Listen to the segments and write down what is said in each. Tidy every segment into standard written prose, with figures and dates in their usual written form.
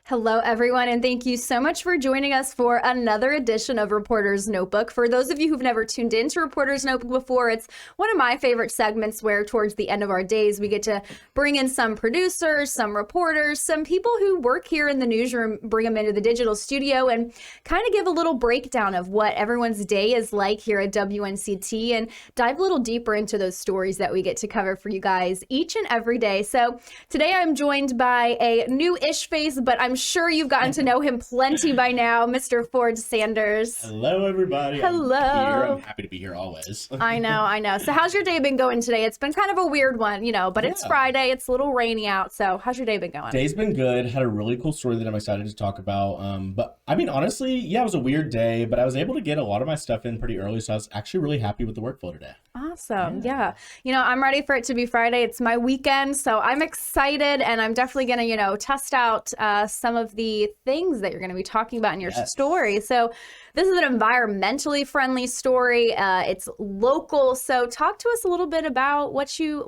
Hello, everyone, and thank you so much for joining us for another edition of Reporter's Notebook. For those of you who've never tuned into Reporter's Notebook before, it's one of my favorite segments where towards the end of our days, we get to bring in some producers, some reporters, some people who work here in the newsroom, bring them into the digital studio and kind of give a little breakdown of what everyone's day is like here at WNCT and dive a little deeper into those stories that we get to cover for you guys each and every day. So today I'm joined by a new-ish face, but I'm sure you've gotten to know him plenty by now, Mr. Ford Sanders. Hello, everybody. Hello. I'm happy to be here always. I know. So how's your day been going today? It's been kind of a weird one, but It's Friday. It's a little rainy out. So how's your day been going? Day's been good. Had a really cool story that I'm excited to talk about. But I mean, honestly, yeah, it was a weird day, but I was able to get a lot of my stuff in pretty early. So I was actually really happy with the workflow today. Awesome. Yeah. I'm ready for it to be Friday. It's my weekend. So I'm excited, and I'm definitely going to, test out some of the things that you're going to be talking about in your story. So this is an environmentally friendly story. It's local. So talk to us a little bit about what you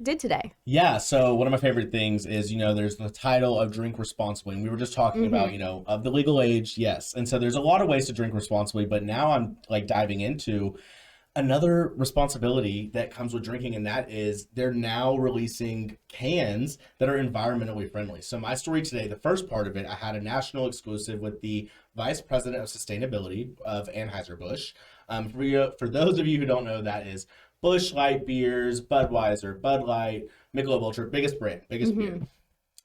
did today. Yeah. So one of my favorite things is, there's the title of drink responsibly. And we were just talking about, of the legal age. Yes. And so there's a lot of ways to drink responsibly, but now I'm diving into another responsibility that comes with drinking, and that is they're now releasing cans that are environmentally friendly. So my story today, the first part of it, I had a national exclusive with the Vice President of Sustainability of Anheuser-Busch. For those of you who don't know, that is Busch Light beers, Budweiser, Bud Light, Michelob Ultra, biggest brand, biggest beer.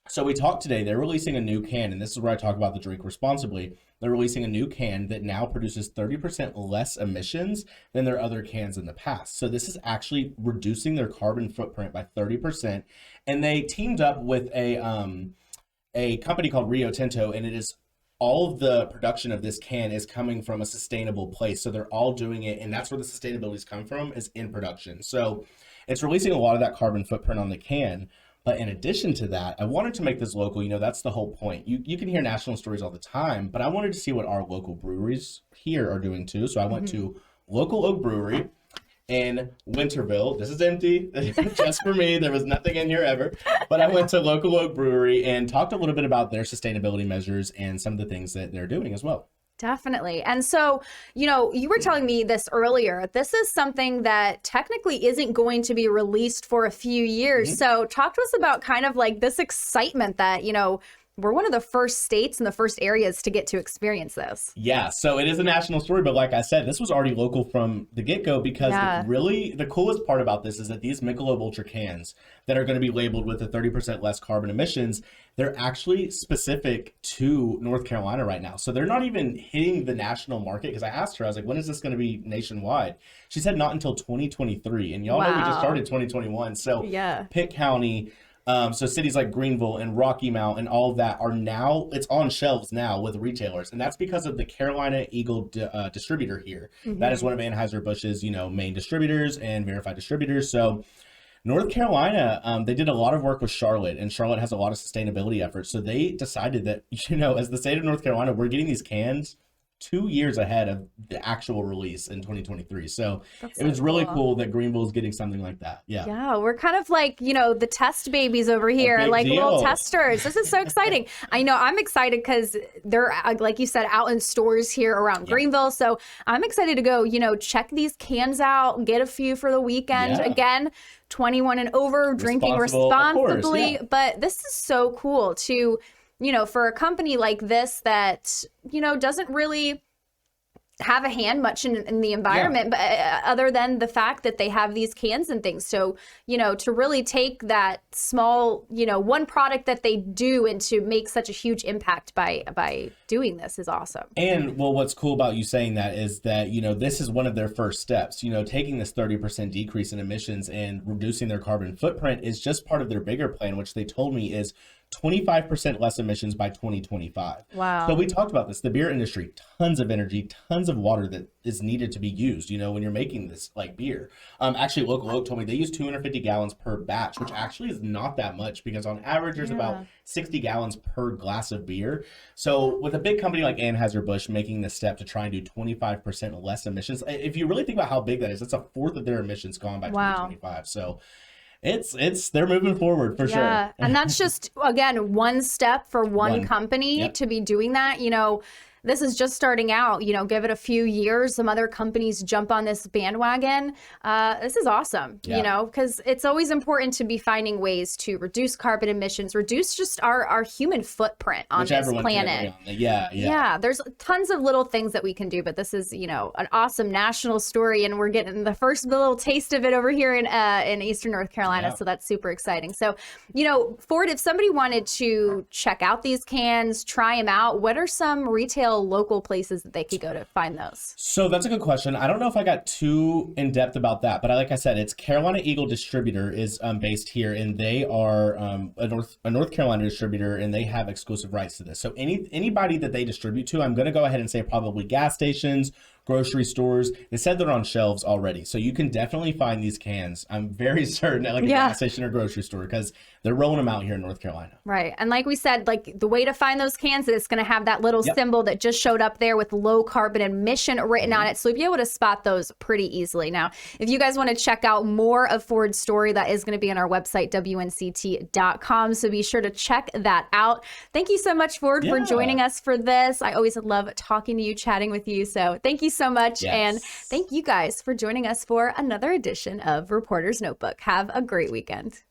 So we talked today, they're releasing a new can, and this is where I talk about the drink responsibly. They're releasing a new can that now produces 30% less emissions than their other cans in the past. So this is actually reducing their carbon footprint by 30%. And they teamed up with a company called Rio Tinto, and it is all of the production of this can is coming from a sustainable place. So they're all doing it, and that's where the sustainability's come from, is in production. So it's releasing a lot of that carbon footprint on the can. But in addition to that, I wanted to make this local. That's the whole point. You can hear national stories all the time, but I wanted to see what our local breweries here are doing too. So I went to Local Oak Brewery in Winterville. This is empty, just for me. There was nothing in here ever. But I went to Local Oak Brewery and talked a little bit about their sustainability measures and some of the things that they're doing as well. Definitely. And so, you were telling me this earlier. This is something that technically isn't going to be released for a few years. So talk to us about kind of this excitement that, we're one of the first states and the first areas to get to experience this. Yeah, so it is a national story, but like I said, this was already local from the get-go because really the coolest part about this is that these Michelob Ultra cans that are going to be labeled with the 30% less carbon emissions, they're actually specific to North Carolina right now. So they're not even hitting the national market, because I asked her, I was like, when is this going to be nationwide? She said not until 2023, and y'all know we just started 2021. So Pitt County, so cities like Greenville and Rocky Mount and all of that are now, it's on shelves now with retailers. And that's because of the Carolina Eagle distributor here. That is one of Anheuser-Busch's, main distributors and verified distributors. So North Carolina, they did a lot of work with Charlotte, and Charlotte has a lot of sustainability efforts. So they decided that, as the state of North Carolina, we're getting these cans 2 years ahead of the actual release in 2023. So it was really cool that Greenville is getting something like that. Yeah, we're kind of like, the test babies over here, like little testers. This is so exciting. I know I'm excited because they're, like you said, out in stores here around Greenville. So I'm excited to go, check these cans out, get a few for the weekend. Again, 21 and over, drinking responsibly. But this is so cool to, for a company like this that, doesn't really have a hand much in the environment, but other than the fact that they have these cans and things. So, to really take that small, one product that they do and to make such a huge impact by doing this is awesome. And what's cool about you saying that is that, this is one of their first steps, taking this 30% decrease in emissions and reducing their carbon footprint is just part of their bigger plan, which they told me is 25% less emissions by 2025. Wow. So we talked about this, the beer industry, tons of energy, tons of water that is needed to be used, when you're making this beer. Actually, Local Oak told me they use 250 gallons per batch, which actually is not that much because on average there's about 60 gallons per glass of beer. So with a big company like Anheuser-Busch making this step to try and do 25% less emissions, if you really think about how big that is, that's a fourth of their emissions gone by 2025. So they're moving forward for Yeah. sure. And that's just, again, one step for one company Yep. to be doing that. You know, this is just starting out, you know, give it a few years. Some other companies jump on this bandwagon. This is awesome, Yeah. you know, because it's always important to be finding ways to reduce carbon emissions, reduce just our human footprint on Which this everyone can planet. agree on. Yeah. Yeah, there's tons of little things that we can do, but this is, you know, an awesome national story, and we're getting the first little taste of it over here in Eastern North Carolina. Yeah. So that's super exciting. So, you know, Ford, if somebody wanted to check out these cans, try them out, what are some retail local places that they could go to find those? So that's a good question. I don't know if I got too in depth about that, but like I said, it's Carolina Eagle Distributor is based here, and they are a North Carolina distributor, and they have exclusive rights to this. So anybody that they distribute to, I'm going to go ahead and say probably gas stations, grocery stores. They said they're on shelves already, so you can definitely find these cans. I'm very certain at like a gas station or grocery store, because they're rolling them out here in North Carolina. Right. And like we said, like the way to find those cans is it's going to have that little symbol that just showed up there with low carbon emission written on it. So you'll be able to spot those pretty easily. Now, if you guys want to check out more of Ford's story, that is going to be on our website, WNCT.com. So be sure to check that out. Thank you so much, Ford, for joining us for this. I always love talking to you, chatting with you. So thank you so much. Yes. And thank you guys for joining us for another edition of Reporter's Notebook. Have a great weekend.